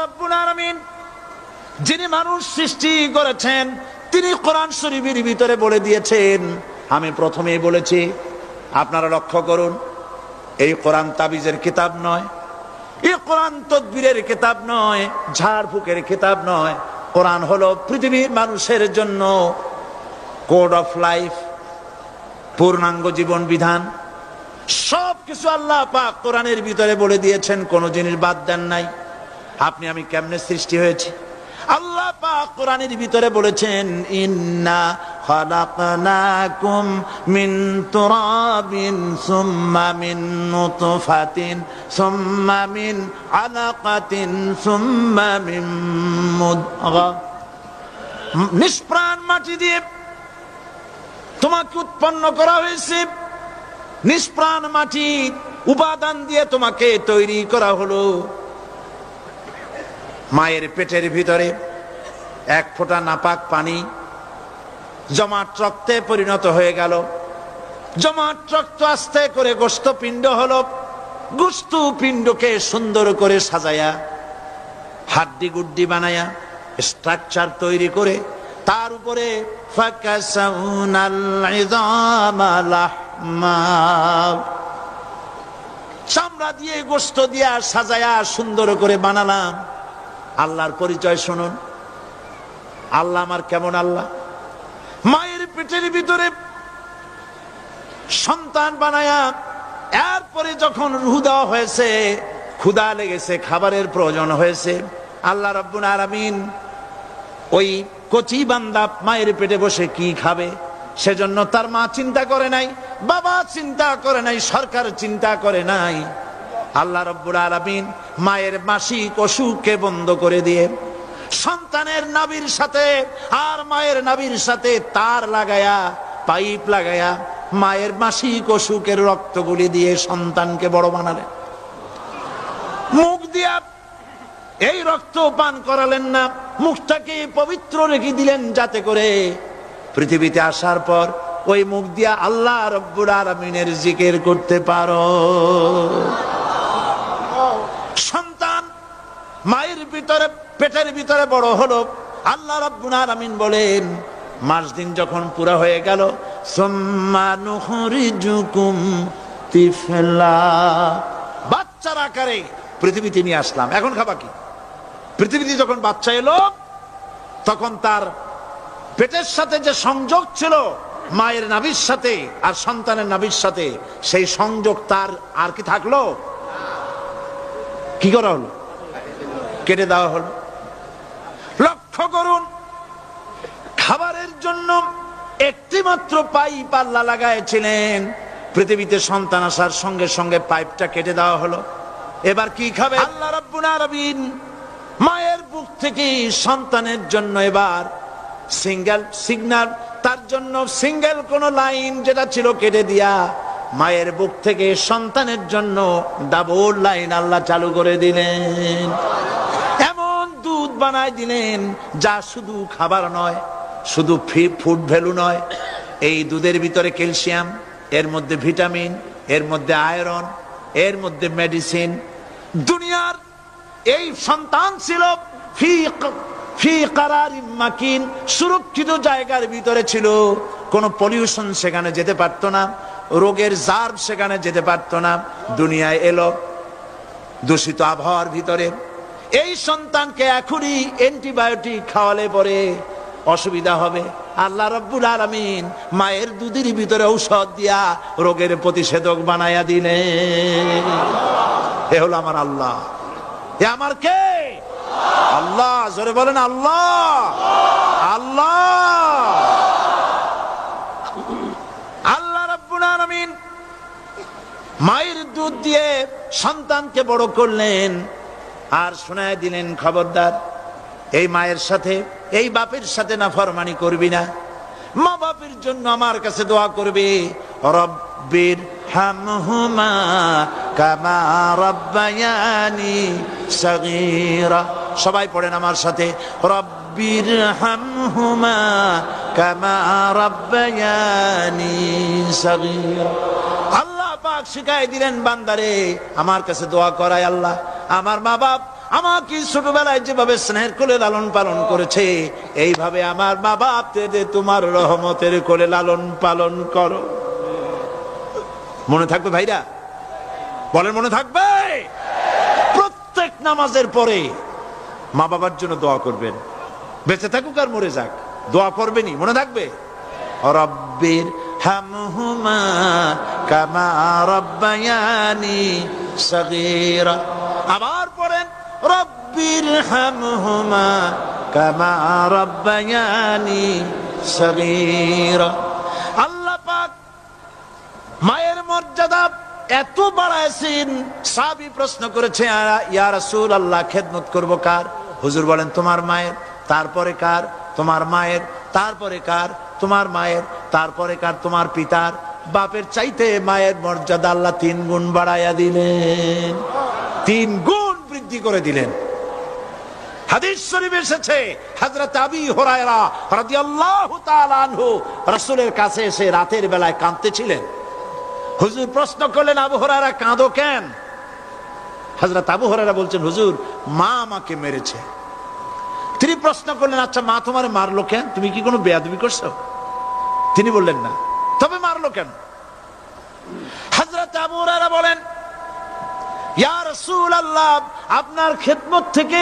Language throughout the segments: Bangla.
রাব্বুল আলামিন যিনি মানুষ সৃষ্টি করেছেন তিনি কোরআন শরীফের ভিতরে বলে দিয়েছেন। আমি প্রথমেই বলেছি, আপনারা লক্ষ্য করুন, এই কোরআন তাবিজের কিতাব নয়, এই কোরআন তদবিরের কিতাব নয়, ঝাড়ফুঁকের কিতাব নয়। কোরআন হলো পৃথিবীর মানুষের জন্য কোড অফ লাইফ, পূর্ণাঙ্গ জীবন বিধান। সবকিছু আল্লাহ পাক কোরআনের ভিতরে বলে দিয়েছেন, কোনো জিনিস বাদ দেন নাই। আপনি আমি কেমনে সৃষ্টি হয়েছি আল্লাহ পাক কোরআনের ভিতরে বলেছেন, ইন্না খালাকনাকুম মিন তুরাবিন সুম্মা মিন নুতফাতিন সুম্মা মিন আলাকাতিন সুম্মা মিন মুদগা। নিষ্প্রাণ মাটি দিয়ে তোমাকে উৎপন্ন করা হয়েছে, নিষ্প্রাণ মাটি উপাদান দিয়ে তোমাকে তৈরি করা হলো। মায়ের পেটের ভিতরে এক ফোঁটা নাপাক পানি জমাট রক্তে পরিণত হয়ে গেল, জমাট রক্ত আস্তে করে গোস্ত পিণ্ড হলো, গোস্ত পিণ্ডকে সুন্দর করে সাজায়া হাড্ডি গুড্ডি বানায়া স্ট্রাকচার তৈরি করে তার উপরে ফাকাসাউনাল ইযামা লাহমা, চামড়া দিয়ে গোস্ত দিয়া সাজায়া সুন্দর করে বানালাম। আল্লাহর পরিচয় শুনুন, আল্লাহ আমার কেমন আল্লাহ। মায়ের পেটের ভিতরে সন্তান বানায়া এরপরে যখন রূহ দেওয়া হয়েছে, ক্ষুধা লেগেছে, খাবারের প্রয়োজন হয়েছে, আল্লাহ রাব্বুল আলামিন ওই কচি বান্দা মায়ের পেটে বসে কি খাবে সেজন্য তার মা চিন্তা করে নাই, বাবা চিন্তা করে নাই, সরকার চিন্তা করে নাই। আল্লাহ রাব্বুল আলামিন মায়ের মাসিক অসুখকে বন্ধ করে দিয়ে সন্তানের নাভির সাথে আর মায়ের নাভির সাথে তার লাগায়া, পাইপ লাগায়া মায়ের মাসিক অসুখের রক্তগুলি দিয়ে সন্তানকে বড় বানালেন। মুখ দিয়া এই রক্ত পান করালেন না, মুখটাকে পবিত্র রেখে দিলেন যাতে করে পৃথিবীতে আসার পর ওই মুখ দিয়া আল্লাহ রাব্বুল আলামিনের জিকির করতে পারো। সন্তান মায়ের ভিতরে পেটের ভিতরে বড় হলো, আল্লাহ রাব্বুল আলামিন বলেন মাস দিন যখন পুরা হয়ে গেল, সুম্মা নুখরিজুকুম তিফলা, বাচ্চার আকারে পৃথিবীতে নিয়ে আসলাম। এখন খাবা কি? পৃথিবীতে যখন বাচ্চা এলো তখন তার পেটের সাথে যে সংযোগ ছিল মায়ের নাভির সাথে আর সন্তানের নাভির সাথে, সেই সংযোগ তার আর কি থাকলো? কি করা হলো? কেটে দেওয়া হলো। লক্ষ্য করুন, খাবারের জন্য একটি মাত্র পাইপ আল্লাহ লাগাইছিলেন, পৃথিবীতে সন্তান আসার সঙ্গে সঙ্গে পাইপটা কেটে দেওয়া হলো। এবার কি খাবে? আল্লাহ রাব্বুল আলামিন মায়ের বুক থেকে সন্তানের জন্য এবার সিঙ্গেল সিগন্যাল, তার জন্য সিঙ্গেল কোন লাইন যেটা ছিল কেটে দিয়া মায়ের বুক থেকে সন্তানের জন্য ডাবল লাইন আল্লাহ চালু করে দিলেন। এমন দুধ বানায় দিলেন যা শুধু খাবার নয়, শুধু ফুড ভ্যালু নয়, এই দুধের ভিতরে ক্যালসিয়াম, এর মধ্যে ভিটামিন, এর মধ্যে আয়রন, এর মধ্যে মেডিসিন। দুনিয়ার এই সন্তান ছিল ফি কারারিন মাকিন, সুরক্ষিত জায়গার ভিতরে ছিল, কোনো পলিউশন সেখানে যেতে পারতো না, রোগের জার্ম সেখানে যেতে পারতো না। দুনিয়ায় এলো দূষিত আবহাওয়ার ভিতরে, এই সন্তানকে এখনই অ্যান্টিবায়োটিক খাওয়ালে পরে অসুবিধা হবে। আল্লাহ রাব্বুল আলামিন মায়ের দুধের ভিতরে ঔষধ দিয়া রোগের প্রতিষেধক বানায়া দিলেন। এ হলো আমার আল্লাহ। এ আমার কে? আল্লাহ। জোরে বলেন আল্লাহ। আল্লাহ আল্লাহ রাব্বুল আলামিন মায়ের দুধ দিয়ে সন্তানকে বড় করলেন আর শোনায় দিলেন, খবরদার এই মায়ের সাথে, এই বাপের সাথে নাফরমানি করবি না। মা বাপের জন্য আমার কাছে দোয়া করবে, রব্বির হামহুমা কামা রাব্বায়ানি সাগীরা। সবাই পড়েন আমার সাথে, রব্বির হামহুমা কামা রাব্বায়ানি সাগীরা। আল্লাহ পাক শিখাই দিলেন বান্দারে আমার কাছে দোয়া করায়, আল্লাহ আমার মা বাপ আমাকে ছোটবেলায় যেভাবে স্নেহের কোলে লালন পালন করেছে, এইভাবে আমার মা বাপদের তোমার রহমতের কোলে লালন পালন করো। মনে থাকবে ভাইরা? বলেন মনে থাকবে? প্রত্যেক নামাজের পরে মা বাবার জন্য দোয়া করবেন, বেঁচে থাকুক আর মরে যাক, দোয়া করবেনই। মনে থাকবে? রব্বির হামহুমা কামা রাব্বায়ানি সগীরা। আবার পড়েন রব্বির হামহুমা কামা রাব্বায়ানি সগীরা। আল্লাহ পাক মায়ের মর্যাদা এত বাড়াইছেন, সাহাবী প্রশ্ন করেছে ইয়া রাসূলুল্লাহ খেদমত করব কার? হুজুর বলেন তোমার মায়ের, তারপরে কার? তোমার মায়ের, তারপরে কার? তোমার মায়ের, তারপরে কার? তোমার পিতার। বাপের চাইতে মায়ের মর্যাদা আল্লাহ 3 গুণ বাড়াইয়া দিলেন, 3 গুণ বৃদ্ধি করে দিলেন। হাদিস শরীফে এসেছে হযরত আবী হুরায়রা রাদিয়াল্লাহু তাআলা আনহু রাসূলের কাছে এসে রাতের বেলায় কাঁদতেছিলেন। হুজুর প্রশ্ন করলেন, আবু হুরায়রা কাঁদো কেন? হযরত আবু হুরায়রা বলছেন, হুজুর মা আমাকে মেরেছে। তিনি প্রশ্ন করলেন, আচ্ছা মা তোমার মারলো কেন? তুমি কি কোনো বেয়াদবি করছো? তিনি বললেন না, তবে মারলো কেন? হযরত আবু হুরায়রা বলেন, ইয়া রাসূলুল্লাহ আপনার খেদমত থেকে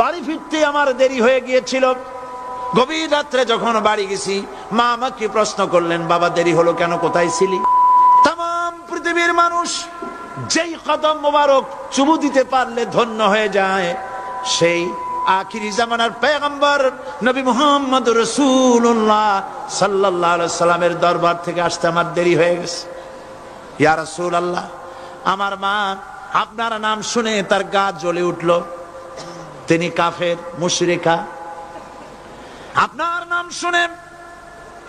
বাড়ি ফিরতে আমার দেরি হয়ে গিয়েছিল। গভীর রাত্রে যখন বাড়ি গেছি, মা আমাকে প্রশ্ন করলেন, বাবা দেরি হলো কেন, কোথায় ছিলি? তাম পৃথিবীর মানুষ যেই কদম মোবারক চুমু দিতে পারলে ধন্য হয়ে যায়, সেই আখিরি জামানার পয়গম্বর নবী মুহাম্মদ রাসূলুল্লাহ সাল্লাল্লাহু আলাইহি সাল্লামের দরবার থেকে আসতে আমার দেরি হয়ে গেছে। ইয়া রাসূলুল্লাহ আমার মা আপনার নাম শুনে তার গা জ্বলে উঠল, তিনি কাফের মুশরিকা। আপনার নাম শুনে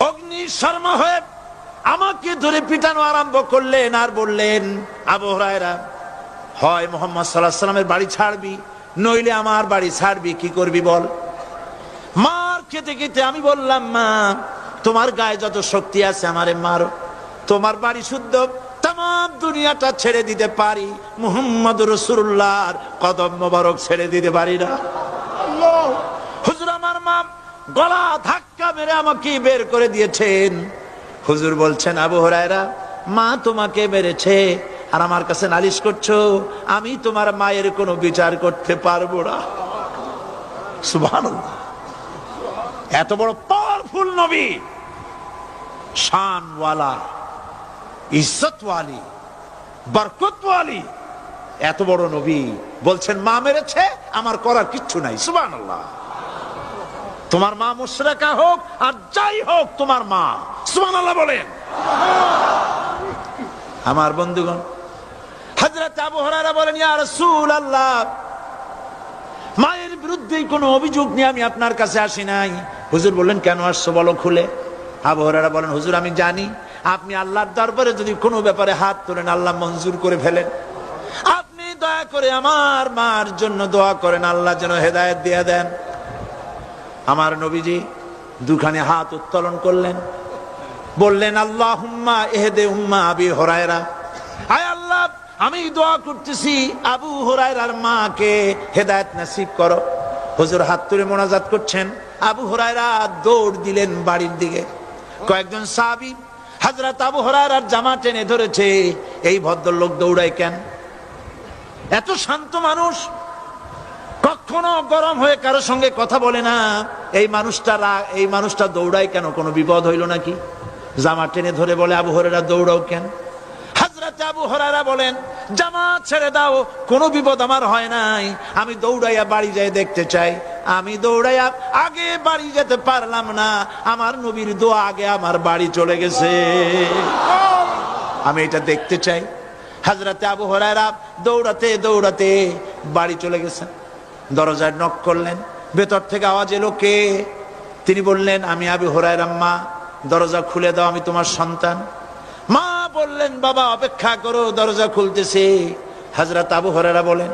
অগ্নি শর্মা হয়ে আমাকে ধরে পিটানো আরম্ভ করলেন আর বললেন, আবু হুরায়রা হয় মুহাম্মদ সাল্লাল্লাহু আলাইহি সাল্লামের বাড়ি ছাড়বি, নইলে আমার বাড়ি ছাড়বি, কি করবি বল? মার খেতে খেতে আমি বললাম, মা তোমার গায়ে যত শক্তি আছে আমারে মারো, তোমার বাড়ি শুদ্ধ, তাম দুনিয়াটা ছেড়ে দিতে পারি, মুহাম্মদ রাসূলুল্লাহর কদম মোবারক ছেড়ে দিতে পারি না। হুজুর আমার মা গলা ধাক্কা মেরে আমাকে বের করে দিয়েছেন। হুজুর বলছেন, আবু হুরায়রা মা তোমাকে মেরেছে আর আমার কাছে নালিশ করছো, আমি তোমার মায়ের কোনো বিচার করতে পারবো না। সুবহানাল্লাহ, এত বড় পাওয়ারফুল নবী, শানওয়ালা, ইজ্জতওয়ালি, বরকতওয়ালি, এত বড় নবী বলছেন মা মেরেছে, আমার করার কিচ্ছু নাই। সুবহানাল্লাহ। তোমার মা মুশরিকা হোক আর যাই হোক, তোমার মা। সুবহানাল্লাহ বলেন। আমার বন্ধুগণ, হযরত আবু হুরায়রা বলেন, ইয়া রাসূলুল্লাহ মায়ের বিরুদ্ধে কোনো অভিযোগ নিয়ে আমি আপনার কাছে আসি নাই। হুজুর বললেন, কেন আসছো বলো খুলে। আবু হুরায়রা বলেন, হুজুর আমি জানি আপনি আল্লাহর দরবারে যদি কোনো ব্যাপারে হাত তোলেন আল্লাহ মঞ্জুর করে ফেলেন। আপনি দয়া করে আমার মার জন্য দোয়া করেন, আল্লাহ যেন হেদায়েত দিয়ে দেন। আমার নবীজি দুখানে হাত উত্তোলন করলেন, বললেন, আল্লাহুম্মা ইহদি উম্মা আবি হুরায়রা, আয় আল্লাহ আমি দোয়া করতেছি আবু হুরায়রার মাকে হেদায়েত নসিব করো। হুজুর হাত তুলে মোনাজাত করছেন, আবু হুরায়রা দৌড় দিলেন বাড়ির দিকে। কয়েকজন সাহাবী হযরত আবু হুরায়রার জামা টেনে ধরেছে, এই ভদ্রলোক দৌড়ায় কেন? এত শান্ত মানুষ, কখনো গরম হয়ে কারোর সঙ্গে কথা বলে না, এই মানুষটা দৌড়ায় কেন? কোনো বিপদ হইল নাকি? জামা টেনে ধরে বলে, আবু হুরায়রা দৌড়াও কেন? হযরত আবু হুরায়রা বলেন, জামা ছেড়ে দাও, কোনো বিপদ আমার হয় নাই, আমি দৌড়াইয়া বাড়ি যাই দেখতে চাই। আমি দৌড়াইয়া আগে বাড়ি যেতে পারলাম না, আমার নবীর দোয়া আগে আমার বাড়ি চলে গেছে, আমি এটা দেখতে চাই। হযরত আবু হুরায়রা দৌড়াতে দৌড়াতে বাড়ি চলে গেছেন। দরজায় নক করলেন, ভেতর থেকে আওয়াজ এলো, কে? তিনি বললেন, আমি আবু হুরায়রা, মা দরজা খুলে দাও, আমি তোমার সন্তান। মা বললেন, বাবা অপেক্ষা করো, দরজা খুলতেছে। হযরত আবু হুরায়রা বলেন,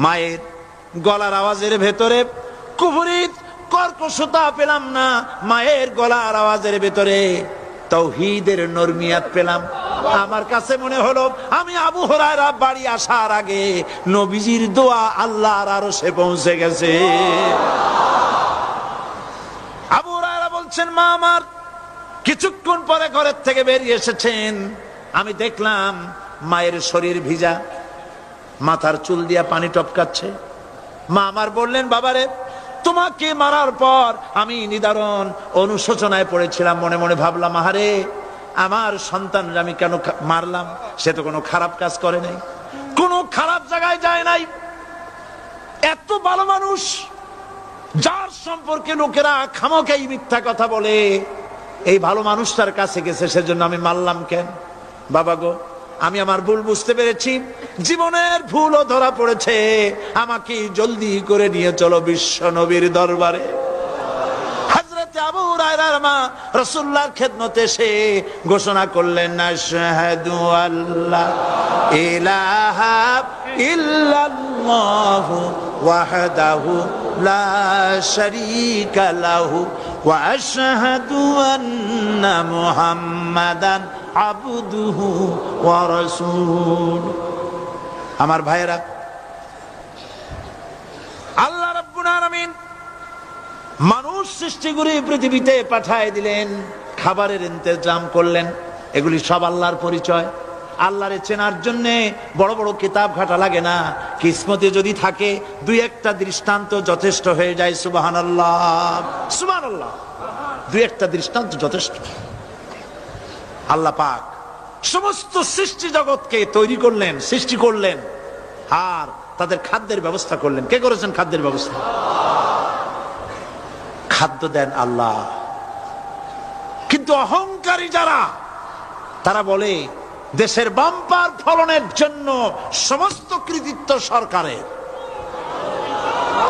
মায়ের গলার আওয়াজের ভেতরে কুফরি কর্কশতা পেলাম না, মায়ের গলার আওয়াজের ভেতরে তাওহীদের নরমিয়াত পেলাম। আমার কাছে মনে হলো আমি আবু হুরায়রা বাড়ি আসার আগে নবীজির দোয়া আল্লাহর আরশে পৌঁছে গেছে। আবু হুরায়রা বলছেন, মা আমার কিছুক্ষণ পরে ঘরের থেকে বেরিয়ে এসেছেন, আমি দেখলাম মায়ের শরীর ভিজা, মাথার চুল দিয়া পানি টপকাচ্ছে। মা আমার বললেন, বাবারে তোমাকে মারার পর আমি নিদারুণ অনুশোচনায় পড়েছিলাম, মনে মনে ভাবলাম, আহারে আমার সন্তান আমি কেন মারলাম? সে তো কোনো খারাপ কাজ করে নাই, কোনো খারাপ জায়গায় যায় নাই, এত ভালো মানুষ যার সম্পর্কে লোকেরা খামোখাই মিথ্যা কথা বলে, এই ভালো মানুষটার কাছে গেছে, সেজন্য আমি মারলাম কেন? বাবা গো, আমি আমার ভুল বুঝতে পেরেছি, জীবনের ভুলও ধরা পড়েছে, আমাকে জলদি করে নিয়ে চলো বিশ্ব নবীর দরবারে। হযরতে আবু হুরায়রার মা রাসূলুল্লাহর খেদমতে এসে ঘোষণা করলেন, আশহাদু আল্লা ইলাহা ইল্লাল্লাহু ওয়াহদাহু লা শারীকা লাহু ওয়া আশহাদু আন্না মুহাম্মাদান আবদুহু ওয়া রাসূলুহু। আমার ভাইয়েরা, আল্লাহ রাব্বুল আলামিন মানুষ সৃষ্টি করে পৃথিবীতে পাঠায় দিলেন, খাবারের ইন্তজাম করলেন, এগুলি সব আল্লাহর পরিচয়। আল্লাহরে চেনার জন্য বড় বড় কিতাব ঘাটা লাগে না, কিসমতে যদি থাকে দুই একটা দৃষ্টান্ত যথেষ্ট হয়ে যায়। সুবহানাল্লাহ, সুবহানাল্লাহ, দুই একটা দৃষ্টান্ত যথেষ্ট। আল্লাহ পাক সমস্ত সৃষ্টি জগৎকে তৈরি করলেন, সৃষ্টি করলেন, আর তাদের খাদ্যের ব্যবস্থা করলেন। কে করেছেন খাদ্যের ব্যবস্থা? খাদ্য দেন আল্লাহ। কিন্তু অহংকারী যারা, তারা বলে দেশের বাম্পার ফলনের জন্য সমস্ত কৃতিত্ব সরকারের।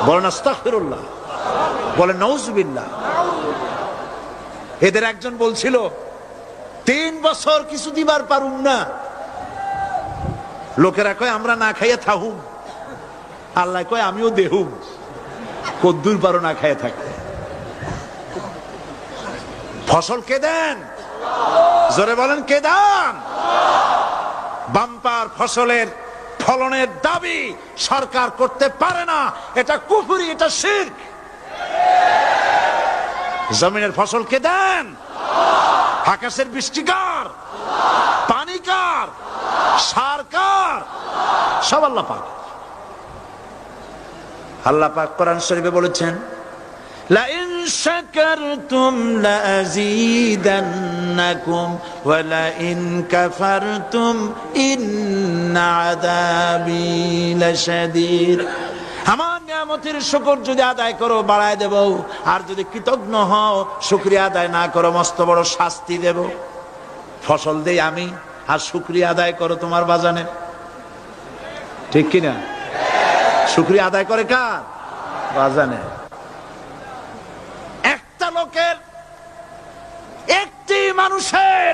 বলেন আস্তাগফিরুল্লাহ, বলেন নাউজুবিল্লাহ। এদের একজন বলছিল, 3 বছর কিছু দিবার পারুম না, লোকেরা কয় আমরা না খাইয়া থাকুম, আল্লাহ কয় আমিও দেহুম, কদ্দুর পারো না খাইয়া থাকতে। ফসল কে দেন? জোরে বলেন, কে দেন? বাম্পার ফসলের ফলনের দাবি সরকার করতে পারে না, এটা কুফরি, এটা শিরক। জমিনের ফসল কে দেন? আকাশের বৃষ্টি কার? পানি কার? সার কার? সব আল্লাহ পাক। আল্লাহ পাক কোরআন শরীফে বলেছেন, লা ইন শাকারতুম লাযীদান্নাকুম ওয়া লা ইন কাফারতুম ইন্না আযাবী লাশাদীদ। আমার নিয়ামতের শুকর যদি আদায় করো বাড়ায় দেব, আর যদি কৃতজ্ঞ হও, শুকরিয়া আদায় না করো, মস্ত বড় শাস্তি দেব। ফসল দেই আমি, আর শুকরিয়া আদায় করো তোমার বাজানে, ঠিক কিনা? শুকরিয়া আদায় করে কার? বাজানে। একটা লোকের, একটি মানুষের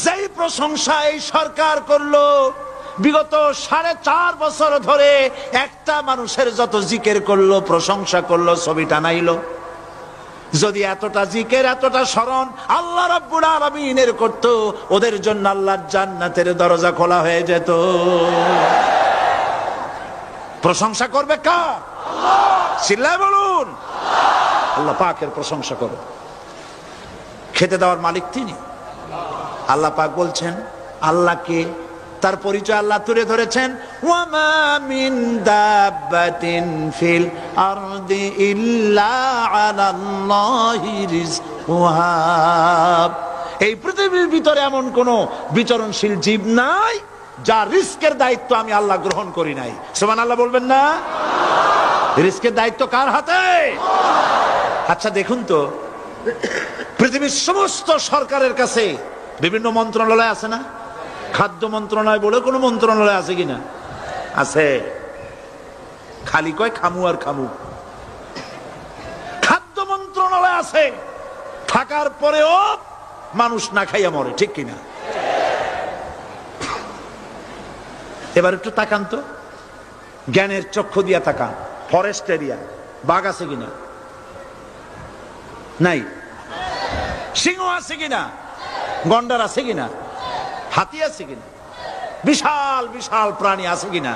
যেই প্রশংসা এই সরকার করলো, বিগত 4.5 বছর ধরে একটা মানুষের যত জিকির করলো, প্রশংসা করলো, ছবি টানাইলো, যদি এতটা জিকির, এতটা স্মরণ আল্লাহ রাব্বুল আলামিনের করতো, ওদের জন্য আল্লাহর জান্নাতের দরজা খোলা হয়ে যেত। প্রশংসা করবে কার? চিল্লায় বলুন, আল্লাহ পাকের প্রশংসা করো। খেতে দেওয়ার মালিক তিনি। আল্লাহ পাক বলছেন, আল্লাহকে, তার পরিচয় আল্লাহ তুলে ধরেছেন, ওয়ামা মিন দাব্বাতিন ফিল আরদি ইল্লা আলাল্লাহি রিজকুহা। এই পৃথিবীর ভিতরে এমন কোন বিচরণশীল জীব নাই যার রিস্কের দায়িত্ব আমি আল্লাহ গ্রহণ করি নাই। সুবহানাল্লাহ বলবেন না? রিস্কের দায়িত্ব কার হাতে? আচ্ছা দেখুন তো, পৃথিবীর সমস্ত সরকারের কাছে বিভিন্ন মন্ত্রণালয় আছে না? খাদ্য মন্ত্রণালয় বলে কোন মন্ত্রণালয় আছে কিনা? আছে। খালি কয় খামু আর খামু। খাদ্য মন্ত্রণালয় আছে, থাকার পরেও মানুষ না খাইয়া মরে, ঠিক কিনা? এবার একটু তাকান তো, জ্ঞানের চক্ষু দিয়া তাকান, ফরেস্ট এরিয়া, বাঘ আছে কিনা? নাই। সিংহ আছে কিনা? গন্ডার আছে কিনা? হাতি আছে কিনা, বিশাল বিশাল প্রাণী আছে কিনা,